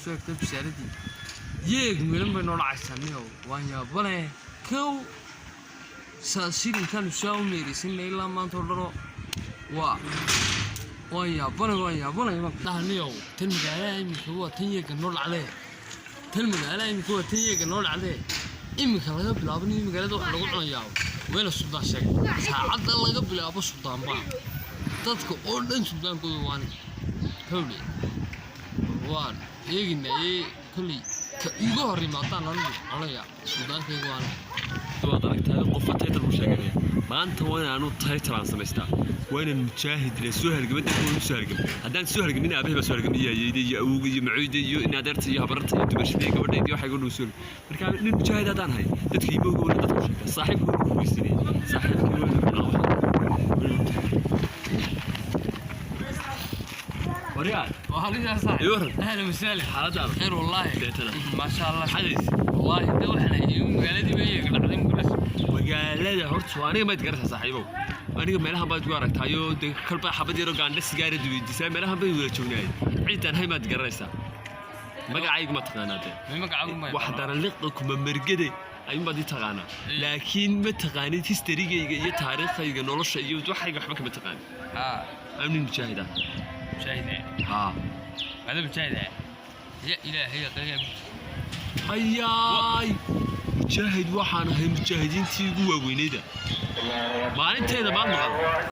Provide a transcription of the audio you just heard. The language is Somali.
سويت بسالتي ييق ملن بينو العسانيو وانيا بله كو ساسين كان شاو ميريسين إلا ما تقولوا وانيا بله دهنيو تلمقالا إمك هو تنيق النور عليه تلمقالا إمك هو تنيق النور عليه إمك laga bilaabay in magaalada wax lagu cunayo weel Suudaan sheegay saacada laga bilaabo Suudaan baa dadka oo dhan Suudaankooda waan hawle waan eeginay kulli ka igu horimaadaan anaya Suudaankayga waan waad aragtay qof title u sheegay maanta waan aanu title aan samaystaa waan mujaahid la soo halgamada oo soo halgam hadaan soo halgamin aabahba soo halgam iyo awowga iyo macuuda iyo in adeerta iyo habarta iyo dumarshadii gabadheedii waxa igu dhuusul marka nin mujaahid hadaan hay dadkii iibowga wala dadku sheegay saaxiibku ku weysinay saaxiibku وريال وهذا يا صاحبي اهلا وسهلا حالتها خير والله ما شاء الله حدث والله دو احنا magaaladii bay qacdin kulas magaalada horta aniga ma gartaa saaxiibow aniga meelaha baad ku aragtayo kalba xabad yar oo gaandhe sigaar duwidisay meelaha bay wada joognay ciidan hay maad garanaysaa magacaygu ma taqaanaade magacaagu ma wax daraliq kuma margade ayun baad taqaana laakiin ma taqaanid historigayga iyo taariikhayga nolosha iyo waxayga waxba kama taqaan amin mujaahida مشاهدة هذا مشاهدة يا إلهي يا قيام هياي مشاهد وحنا هي مشاهدين تيجوا وينيدا ما أنت هذا ما